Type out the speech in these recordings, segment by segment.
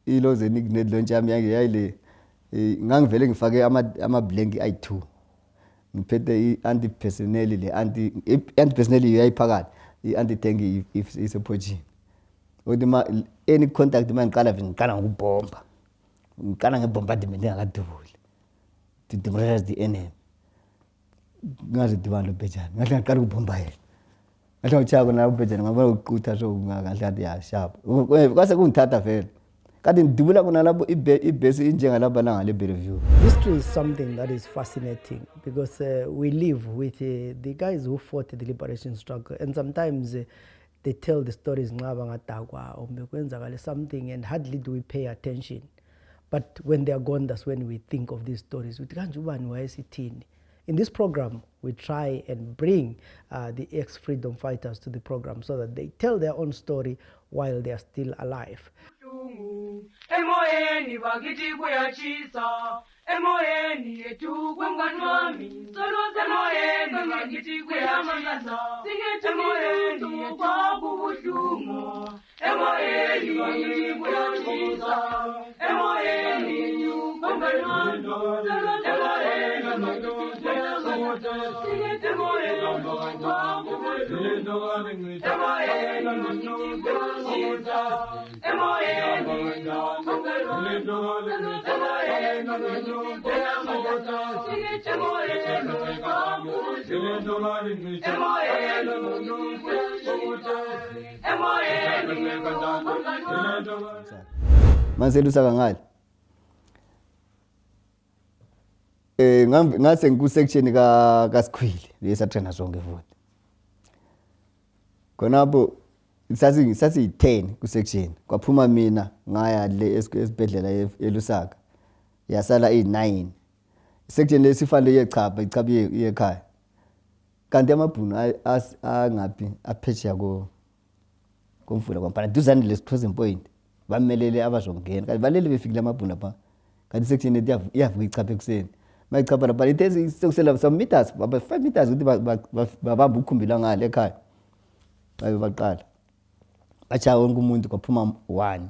Iloze nikuned launch yami yayile ngangivele ngifake ama-blank ayi2 ngiphethe i-anti personnel le anti personnel yayiphakathi i-anti tank isephochini ukuthi any contact mangiqala nje ngiqala ngokubomba ngiqala ngebombardment engakadubuli to demoralize the enemy ngaze dibana lo Bhejane ngahle ngaqala ukubomba yena ngahle ngachaya kona lo Bhejane ngabona uqutha so ngahle ngathi ya sharp kwase kungithatha vele kade ngidubula kona lapho ibhesi injengalapha la ngale Bellevue. History is something that is fascinating because we live with the guys who fought the liberation struggle, and sometimes they tell the stories ngaba ngadakwa or bekwenzakala something and hardly do we pay attention. But when they are gone, that's when we think of these stories. In this program, we try and bring the ex-freedom fighters to the program so that they tell their own story while they are still alive. Emoyeni bakithi kuyachisa emoyeni yethu kwemkanwami soloze emoyeni bakithi kuyachisa singethi emoyeni kwakubuhlungu emoyeni bakithi kuyachisa emoyeni yethu kwemkanwami soloze emoyeni bakithi kuyachisa singethi emoyeni kwakubuhlungu emoyeni bakithi kuyachisa Maselusa kangale ngase ngiku-section kaSikhwili lesatrainer zonke futhi khonapho sasi-10 ku-section kwaphuma mina ngaya le esibhedlela eLusaka yasala i9 section lesifane yechapha ichapha yekhaya kanti amabhunu angaphi aphetsheya komfula kwampana duzane lesithousand point bamelele abazongena kanti balele befikile amabhunu lapha kanti section lethu iyavuka ichapha ekuseni mayichapha lapha ithe sekusela some meters 5 meters ukuthi babamba ukhumbila ngale ekhaya babe baqala bacha wonke umuntu kwaphuma 1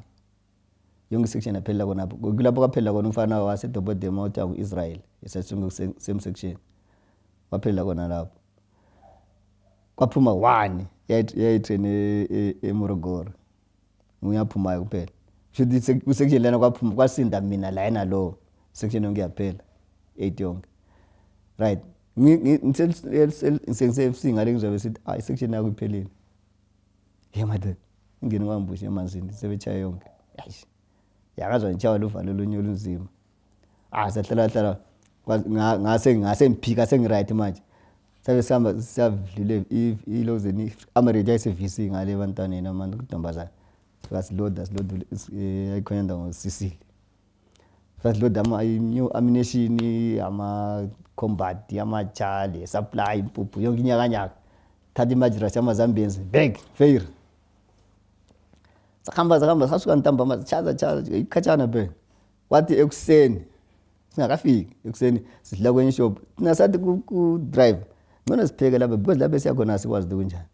yonke section yaphela kona kulapho kwaphela kona umfana waseDobodema uthi ku-Israel esasungu same section waphela kona lapho kwaphuma 1 yayitrain eMorogoro nguyaphumayo kuphela shothi ku-section lana kwaphuma kwasinda mina la yena lo section yonke yaphela 8 yonke right ngisengisefc ngale ngizobe sithi section yakho iphelile yemadoda ingene kwambusha emanzini sebechaya yonke yayish yakazwa ntshawa luvalo lonye olunzima sahlala ngase ngiphika sengiright manje sabe sihamba siyavlile ilozeni amaredi ayisevisi ngale bantwaneni amanje kudombazana sasiloda ayikhonenda ngosisile sasiloda new ammunition ama-combat amajali supply impuphu yonke inyakanyaka thatha imajirasi amazambienzi bag fair sakhamba sasuka ntambama chaza ikhatshana be wathi ekuseni singakafiki ekuseni sidla kwenye shop nasathi ku drive ngona sipheke lapha because lapha siyakhona sikwazi kunjani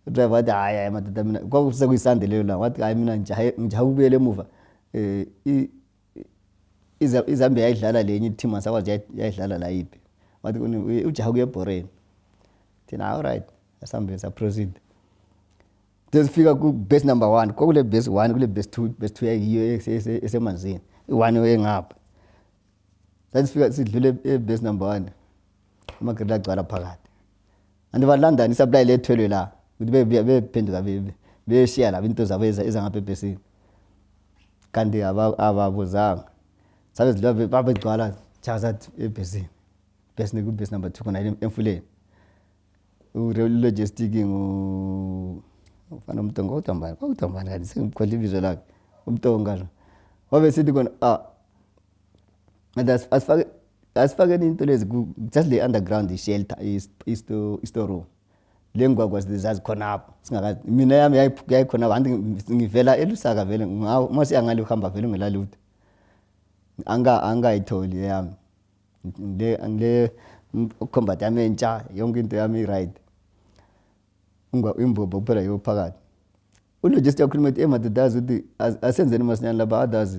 driver wathi hayi madoda mina kwakusekusandele la wathi hayi mina ngijaha ukubuyela emuva iZambia yayidlala lenye team asakwazi yayidlala la yipi wathi ujaha kuye Boreni thina all right asambe sa proceed desifika ku base number 1 kokule base 1 kule base 2 yayiyo esemanzini i1 oyengapha sasifika sidlule base number 1 amagrela agcwala phakathi andivalanda ni supply lethwele la ukuthi bephenduka beshiya la into zabo ezangapha ebhesini kanti ababuzanga sabe zidlwa babegcwala chaza ebhesini base ku base number 2 kona emfuleni logistic ufana umtongo uthambani kanti sengikhohle ibizo lakhe umtonga lo wabe sithi kona asifake into lezi just le underground shelter store room lengwagwa sizazi khona apha singakazi mina yami yayikhona abantu ngivela eLusaka vele mase angale uhamba vele ngelali uthi angayitholi yami le combat yami entsha yonke into yami right imbobo kuphela yophakathi ulogisti yakhuluma ethi emadodazi uthi asenzeni masinyane lapha others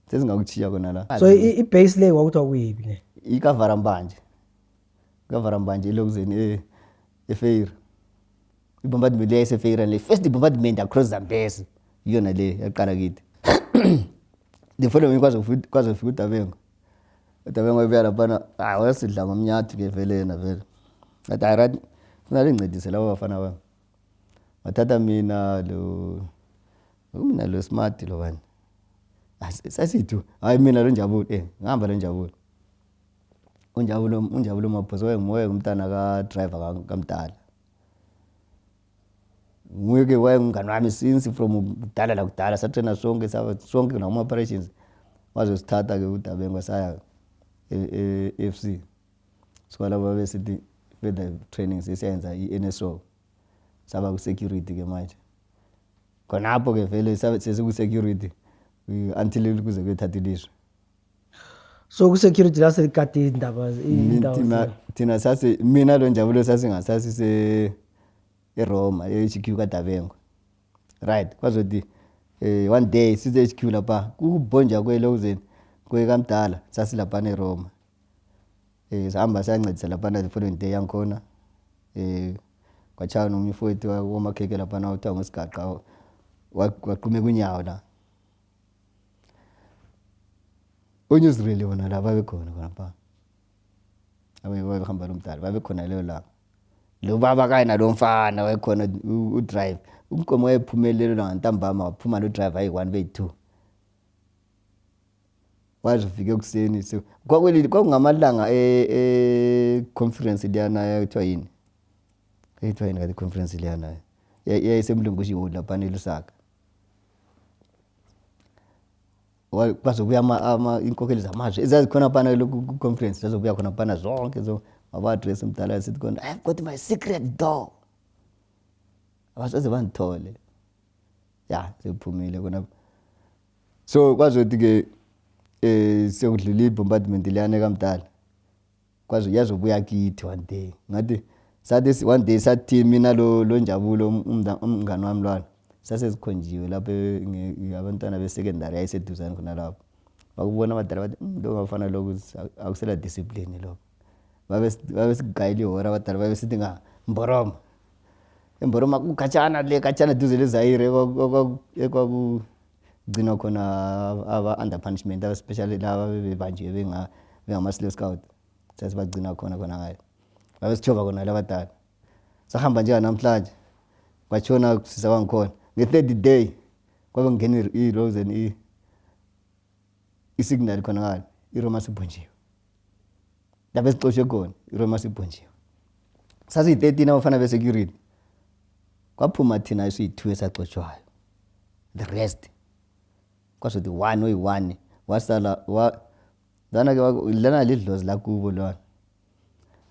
sesingakuchiya kona la. So i-base le kwakuthiwa kuyiphi ne? Ikavarambanji elokuzeni eFeira. Ibombardment le eFeira le first bombardment across Zambezi iyona le yaqala kithi. The following kwaze fika uDabengo. uDabengo ebuya lapha wasidla ngomnyathi ke vele yena vele. Athi ayirati funa lincedise labo bafana bami. Wathatha mina lo smart lo bani. Sasithu hayi mina lo Njabulo ngihamba lo Njabulo. Unjabulo maphoso wayengumoya umntana ka driver kaMdala. Nguye ke wayengumngani wami since from kudala la kudala satrena sonke na operations wazosithatha ke uDabengo saya FC. So laba besithi further training sisenza iNSO saba ku security ke manje. Khonapho ke vele sesiku security until kuze kuyothatha ilizwe. So ku security la selikade indaba thina sase mina lo Njabulo sasingasasi eRoma eHQ kaDabengo. Right kwazothi one day size HQ lapha kubonja kwelozeni kwekaMdala sasilapha eRoma. Sihamba sayancedisa lapha the following day yankhona kwachana nomfowethu womakheke lapha na uthiwa ngosigaqa waqume kunyawo la. Unyuzreli wona la babekhona khonapha. Abahamba loMdala babekhona leyo la. Lo baba kayina lo mfana wayekhona udrive. Umkomo wayephumelele ngantambama waphuma lo driver ayi1 be2. Wazifike kuseni so kwakungamalanga conference liyana yayithiwa yini? Yayithiwa yini ka conference liyana? Yayisemlungushi hall lapha eLusaka. Kwazobuya inkokheli zamazwe ezazikhona phana lokhu conference zazobuya khona phana zonke zo aba-address uMdala sithi khona I've got my secret door. Abasoze bandithole. Ya sephumile khona. So kwazothi ke sekudlula ibombardment liyana kaMdala. Yazobuya kithi one day. Ngathi sathi one day sathi mina lo Njabulo umngani wami lwana. Sasesikhonjiwe lapha abantwana besecondary ayiseduzane khona lapho. Bakubona abadala bathi lo ngafana lokhu akusela discipline lokho. Babe sigayile ihora abadala babe sithi Mboroma. eMboroma kukhatshana duze leZaire ekwakugcinwa khona aba under punishment especially laba bebanjiwe bengama slave scout. Sasibagcina khona ngayo. Babe sithoba khona labadala. Sahamba nje namhlanje. Kwatshona sisabangikhona. Nge-third day kwabe ngene iRosen isignal khona ngalo iRoma sibhonjiwe. Lapho sixoshwe khona iRoma sibhonjiwe. Sasiyi13 abafana besecurity. Kwaphuma thina isiyi2 esaxoshwayo. The rest kwasothi 1 wasala lana lidlozi la kubo lwana.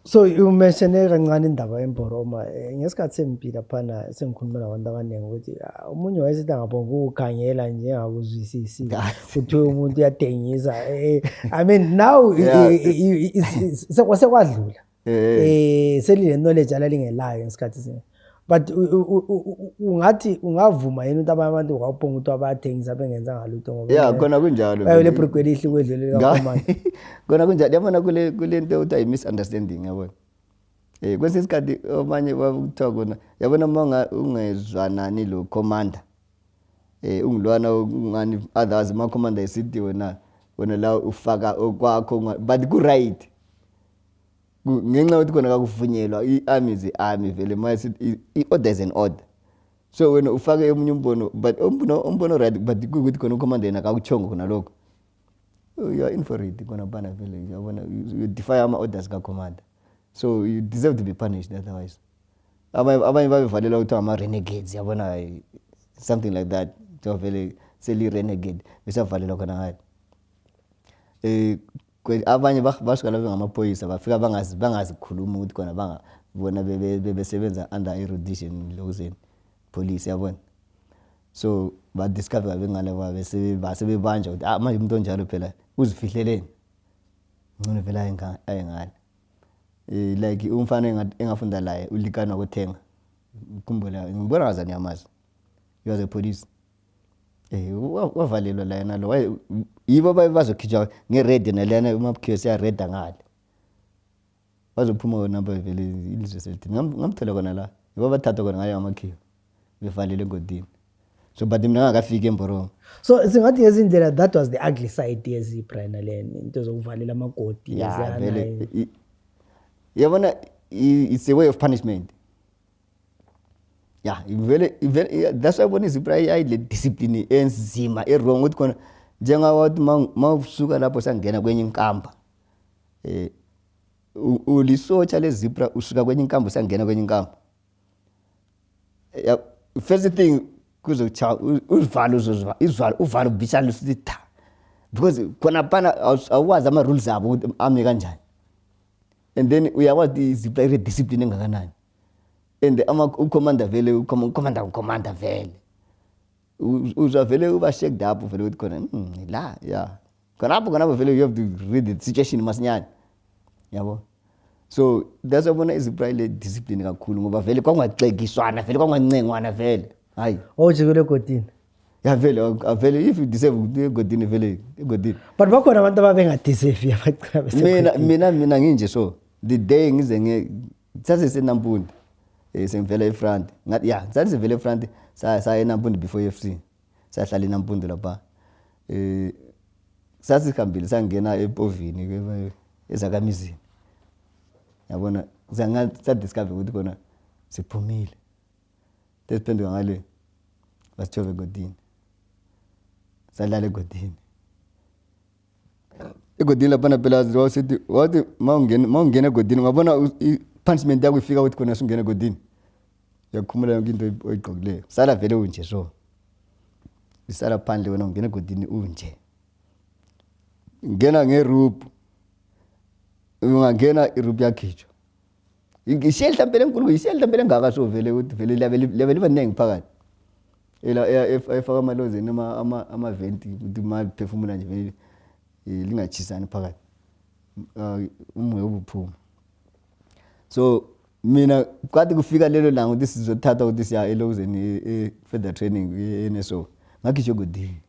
So you mentioned kancane indaba eMboroma ngesikhathi sempila phana sengikhuluma nabantu abaningi ukuthi umunye wayesithi ngabonga ukukhangela nje ngakuzwisisi kuthiwe umuntu uyadengisa. I mean now sekwadlula selile knowledge alingelayo ngesikhathi sinye. But ungathi ungavuma yini ukuthi abantu kwabonga ukuthi abathengisa bengenza ngalutho ngoba yeah khona kunjalo bayole briquette ihli kwedlule kakhulu. Khona kunjalo yabona kule nto uthi misunderstanding yabona. Kwesinye isikhathi omanye bakuthiwa khona yabona uma ungezwanani lo commander ungilwana ungani others ma commander esithi wena la ufaka okwakho but ku right ngenxa ukuthi khona kakuvunyelwa iarmy army vele mase i-order is an order. So wena ufake emunye umbono but umbono right but ukuthi khona ucommander yena akakuchongo khona lokho. You are in for it khona bana vele yabona you defy ama orders ka commander. So you deserve to be punished otherwise. Abanye babevalela ukuthi ama renegades yabona something like that. So vele seli renegade besavalelwa khona ngayo. Abanye basuka lapha ngamaphoyisa bafika bangazikhuluma ukuthi khona bona besebenza under erudition lokuzeni police yabona. So ba discover bengale basebebanja ukuthi manje umuntu onjalo phela uzifihleleni ngone vela ayengane like umfana engafunda laye ulikana ukuthenga ukhumbula ngibona ngazani yamazi he was a police. Wavalelwa la yena lo yibo bazokhitshwa ngered nelena umaphiwe siyareda ngale bazophuma number vele ilizwe selithini ngamthola khona la yibo bathatha khona ngayo amakhiwa bevalele egodini so but mina ngakafika emborong. So singathi ngezindlela that was the ugly side yezebra nalena into zokuvalela amagodi vele yabona it's a way of punishment. Vele that's why bona izebra ayile discipline enzima wrong ukuthi khona njengawathi mawusuka lapho sangena kwenye inkamba ulisotsha lezebra usuka kwenye inkamba sangena kwenye inkamba. First thing kuzocha uvalo ubishana usithi tha because khona pana awazi ama rules abo ukuthi ame kanjani and then uyawazi izebra ire discipline engakanani and ucommander vele ucommander vele uzwa vele uba shaked up vele ukuthi khona la khonapho vele you have to read the situation masinyane yabo. So that's why bona izebra ile discipline kakhulu ngoba vele kwangagxekiswana vele kwangancengwana vele hayi ojikele egodini vele if you deserve ukuthi egodini vele egodini but bakhona abantu ababengadeserve abaqhabe mina nginje so the day ngize sathi seNampundi sengivela eFront ngathi sathi sivele eFront saya eNampundi before FC sahlala eNampundi lapha sathi sikhambile sangena ePovini ezakamizini yabona sa discover ukuthi khona siphumile desiphenduka ngale basithove egodini salala egodini lapha phela wasithi wathi mawungena egodini ngabona punishment yakho ifika ukuthi khona singena egodini yakhumula yonke into oyigqokileyo sala vele unje so isala phandle wena ungena egodini unje ngena ngeroop ungangena iroop yakhitshwa ishehla phela enkulu ishehla phela engaka so vele ukuthi vele level libanengi phakathi efaka amalozeni ama venti ukuthi ma phefumula nje vele lingachisani phakathi umoya ubuphuma. So mina kwathi kufika lelo langa ukuthi sizothatha ukuthi siya elozeni further training eNSO ngakhishwa egodini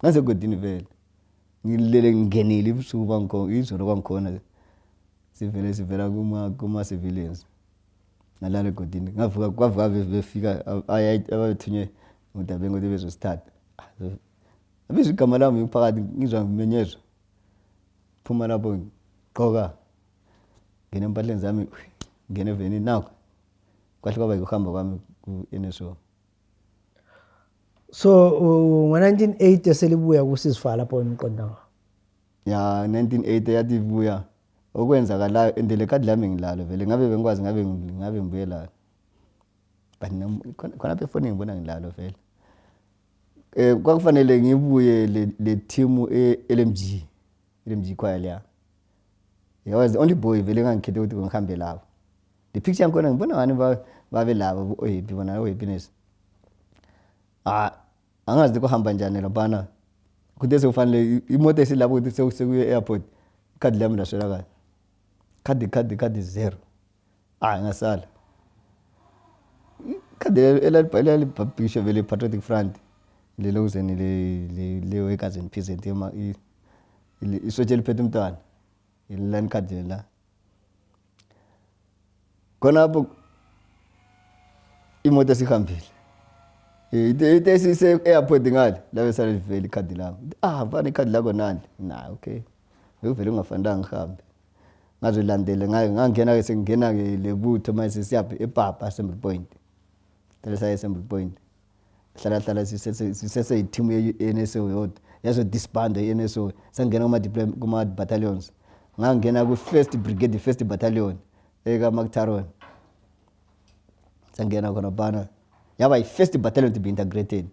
ngase egodini vele ngilele ngenile ibusuku bangikhona izolo kwangikhona sivela kuma civilians nalala egodini kwavuka befika abayithunywe uDabengu ukuthi bezosithatha abizo igama lami uphakathi ngizwa ngimenyezwa phuma lapho gqoka ngene empahleni zami ngene veni nakho kwahle kwaba ukuhamba kwami ku-NSO. So ngo-1980 selibuya kusizifala lapho emqondanga 1980 yathi buya okwenzakalayo endele kade lami ngilalo vele ngabe bengikwazi ngabe ngibuye la but khona phe phone ngibona ngilalo vele kwakufanele ngibuye le team LMG choir la I was the only boy vele ngangikhethe ukuthi ngihambe lapho the picture yakhona ngibona ngani babe labo ohappy bona happiness angazi kuhamba njani lapha kuthi sekufanele imoto esilapho ukuthi sekuye airport card lami laswelakala card zero ngasala card elibhabhisha vele Patriotic Front lelozeni le workers and peasant isotshe eliphethe umntwana ilani card la khonapho imoto esihambile ite sise airport ngale labe sale vele card lami mfana icard lakho nani okay vele ungafanelanga ngihambe ngazolandela ngangena ke sengena ke lebutho manje siyaphi ePapa Assembly Point tele Assembly Point hlala sisese team ye-NSO yodwa yazo disband ye-NSO sangena kuma battalions ngangena ku first brigade first battalion eka Maktaron sangena khona bana yaba i-first battalion to be integrated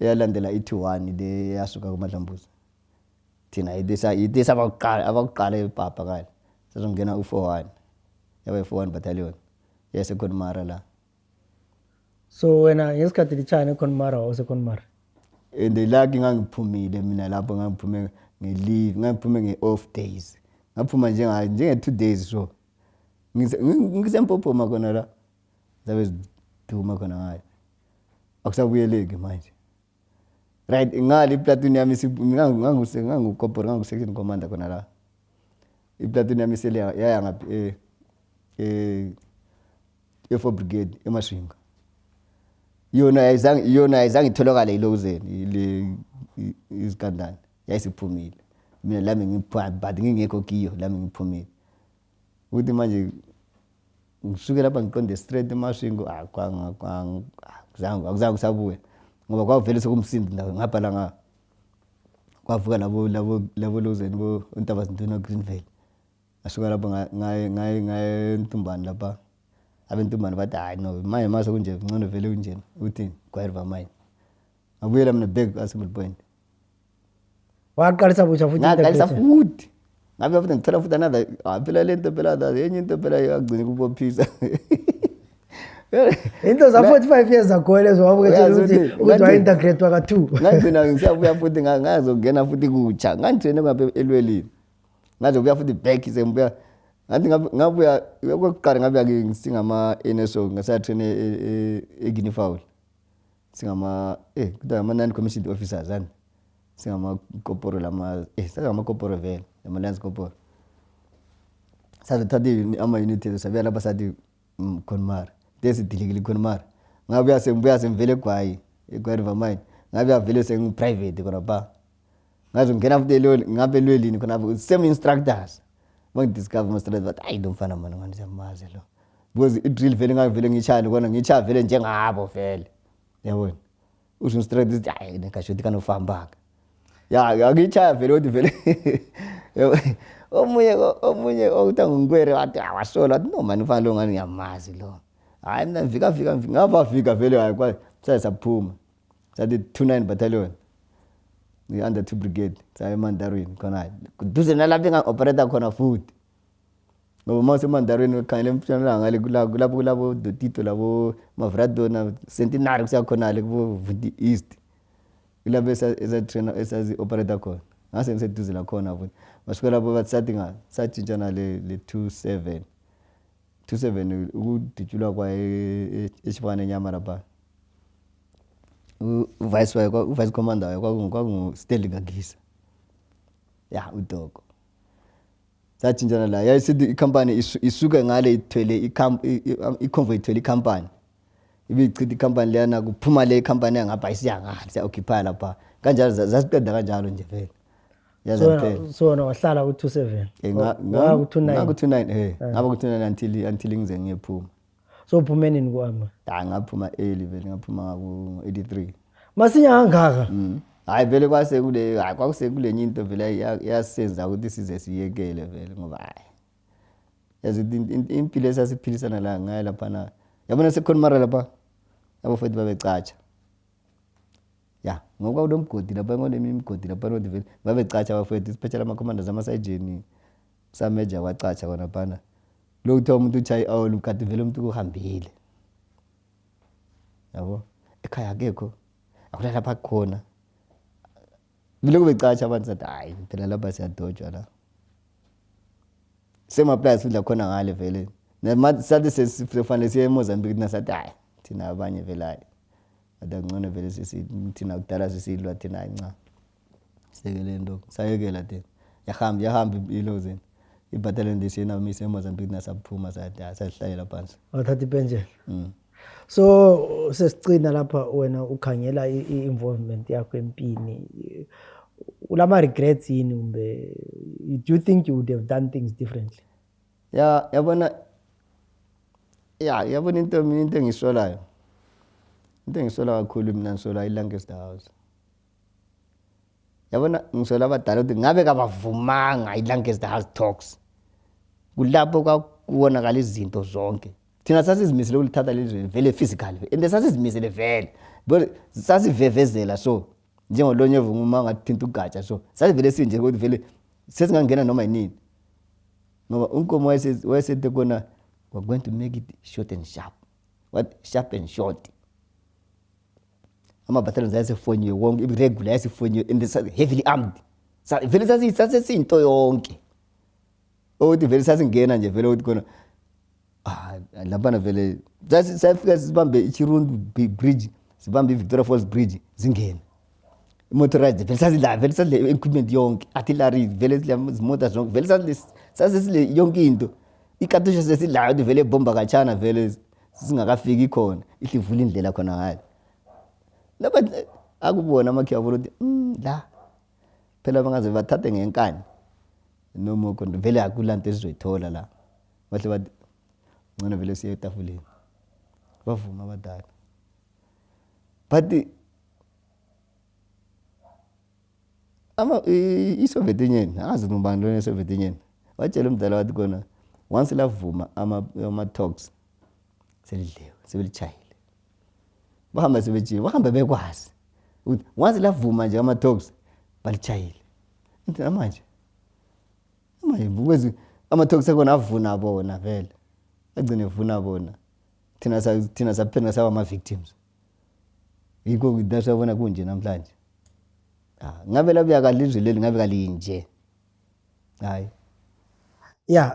yalandela i-21 le yasuka kuMadlambuza thina idesa abakuqala ePapa kale sazongena u41 yaba i41 battalion yaseKonmara la. So wena ngesikhathi lichana eKonmara waseKonmara and laki ngangiphumile mina lapho ngangiphume ngeleave ngangiphume ngeoff days ngaphuma nje 2 days so ngisempopoma khona la zabe siduma khona ngayo akusabuyeleki manje. Right, ngali iplatoon yami ngangu section commander khona la. Iplatoon yami sele yaya ngaphi e4 brigade eMashinga. Yona ayizange itholakala ilokuzeni ile izikandani. Yayisiphumile. Mina lami but ngingekho kiyo lami ngiphumile. Uthi manje ngisuke lapha ngiqonde straight eMashinga akuzange kusabuya. Ngoba kwavele sokumsindi ndawo ngapha la kwavuka labo lozeni bo Ntabazintwana Greenville. Asuka lapho ngaye Ntumbane lapha. Abentumbane bathi hayi no manje mase kunje ngcono vele kunjena uthini kwaRiver Mine. Ngabuyela mina back Assembly Point. Waqalisa busha futhi Ngaqalisa futhi. Ngabe futhi ngithola futhi another phela lento phela enye into phela yagcina kubophisa. Into za 45 years ago lezo wabukela ukuthi wa-integrate waka2. Ngagcina ngisiyabuya futhi ngazongena futhi kutsha. Ngangitraine ngapha elwelini. Ngazobuya futhi back sembuya. Ngathi ngabuya yokuqala ngabuya ngisingama NSO ngasatrain eGuinea Fowl. Singama kuthiwa ama non commissioned officers ani. Singama koporo lama singama koporo vele ama lance koporo. Sathatha ama unit sabuya lapha sathi Konmar. Desi dilikile Konmar. Ngabuya semvele kwayi eRiver Mine. Ngabuya vele sengi private khona ba. Ngazongena futhi ngabe elwelini khona same instructors. Discover master but I don't fana manje ngiyamazi lo. Because idrill vele ngavele ngitshaya kona ngitshaya vele njengabo vele. Yabona. Usho instructor ukuthi hayi nekashothi kanofambaka. Ya ngitshaya vele uthi vele. Omunye okuthi ngikwere wathi awasola wathi no man ufana lo ngani ngiyamazi lo. Hayi mina ngafika vele hayi kwa saphuma. Sathi 29 battalion. The under 2 brigade saye Mandarin khona kuduze nalapha enga-operator khona futhi ngoba mase Mandarin ukhangela empumalanga ngale kulabo Dotito labo Mavradona Centenary kusakhona kubo Vuti East kulabo esa-trainer esazi-operator khona ngase ngiseduze la khona futhi masuka lapho bathi satshintshana le 27 ukuditshulwa kwaye eChibane Nyama lapha vice commander kwakungu Stanley Gagisa. Ya uDogo. Sathinjana la yayisithi icompany isuke ngale ithwele iconvoy ithwele icompany. Ibichitha icompany leyana kuphuma le company ngapha isiyangala siya occupy lapha. Kanjalo zasiqeda kanjalo nje vele. So wahlala ku27. Ngaku29 ngaba ku29 until ngize ngiyephuma. So uphumeni kwami. Ngaphuma early vele ngaphuma ku83. Masinya kangaka. Hayi vele kwakusekule nye into vele yasenza ukuthi size siyekele vele ngoba hayi. Yazi impilo esasiphilisana la ngaye lapha na. Yabona sekhonmara lapha. Abafowethu babecatsha. Ya, ngoba unomgodi lapha ngoneminye imigodi lapha no vele babecatsha abafowethu special ama commanders ama sergeant sa major wacatsha khona phana. Lo uthiwa umuntu uchayi awolu ukade vele umuntu kuhambile. Yabo ekhaya akekho akulala lapha khona vele kubecatsha abantu sathi hayi phela lapha siyadojwa la same applies futhi la khona ngale vele sathi sesifanele siye eMozambique nasathi hayi thina abanye vele hayi adangcono vele thina kudala sisilwa thina nca sekele ndo sayekela thina yahamba ilozeni ibattalion desiyena mise eMozambique nasaphuma sathi sahlalela phansi wathatha ipenjela. So sesicina lapha wena ukhangela i-involvement yakho empini ulama regrets yini umbe do you think you would have done things differently? Yabona into engisolayo kakhulu mina ngisola iLancaster House. Yabona ngisola abadala ukuthi ngabe kabavumanga iLancaster House talks kulapho kwakuwonakala izinto zonke. Thina sasizimisele ukulithatha leli vele physical and sasizimisele vele but sasivevezela so njengolonyevu uma ngathinta ugatsha so sasivele sinje ukuthi vele sesingangena noma yini ngoba unkomo wayesethe kona we're going to make it short and sharp. What sharp and short? Ama battalions ayesefoniwe wonke irregular ayesefoniwe and heavily armed. Vele sasiyinto yonke. Ukuthi vele sasingena nje vele ukuthi kona lapha vele safika sibambe iChirundu bridge zibambe iVictoria Falls Bridge zingene motorized vele sadle equipment yonke artillery vele izimota zonke vele sasile yonke into ikatusha sesilayo vele bomba kachana vele singakafiki khona ihlivula indlela khona ngayo laba akubona amakhiya ukuthi la phela bangaze bathathe ngenkani noma konke vele akulanto esizoyithola la bahle bathi ngcono vele siye etafuleni bavuma abadala but iSoviet Union azi ngubani lo neSoviet Union watshela umdala wathi khona once lavuma ama talks selidliwe sebelichayile bahamba sebejima bahamba bekwazi ukuthi once lavuma nje ama talks balichayile into manje bukwezi ama talks akona avuna bona vele agcine evuna bona thina saphela saba ama victims yiko kudasabona kunje namhlanje ngabe labuya kalizwe leli ngabe kalinje hayi Yeah,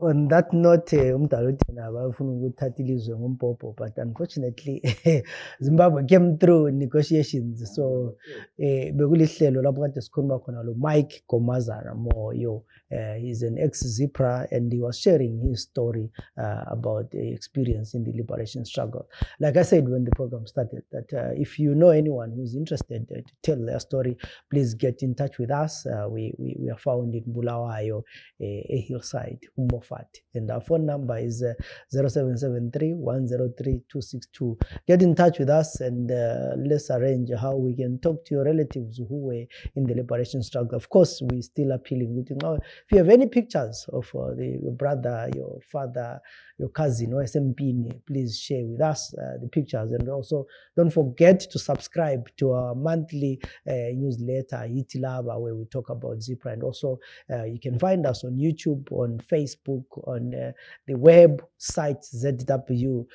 on that note, umdala uthina abafuna ukuthatha ilizwe ngombhobho, but unfortunately Zimbabwe came through negotiations. So bekulihlelo lapho kade sikhuluma khona lo Mike Gomazana Moyo. He's an ex-Zipra and he was sharing his story about the experience in the liberation struggle. Like I said when the program started, that if you know anyone who's interested to tell their story, please get in touch with us. We are found in Bulawayo, Hillside, Umofat, and our phone number is 0773-103-262. Get in touch with us and let's arrange how we can talk to your relatives who were in the liberation struggle. Of course, we're still appealing. If you have any pictures of your brother, your father, your cousin, or SMP, please share with us the pictures. And also, don't forget to subscribe to our monthly newsletter, Itilaba, where we talk about Zipra. And also, you can find us on YouTube, on Facebook, on the website ZW.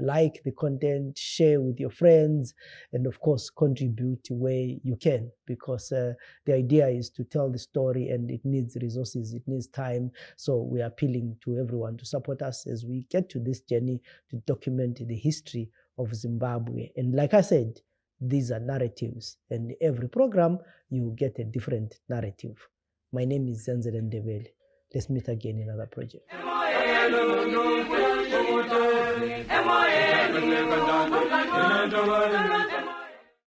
Like the content, share with your friends, and of course, contribute where you can, because the idea is to tell the story and it needs resources, it needs time. So we are appealing to everyone to support us as we get to this journey to document the history of Zimbabwe. And like I said, these are narratives, and every program you get a different narrative. My name is Zenzel Ndebele. Let's meet again in another project.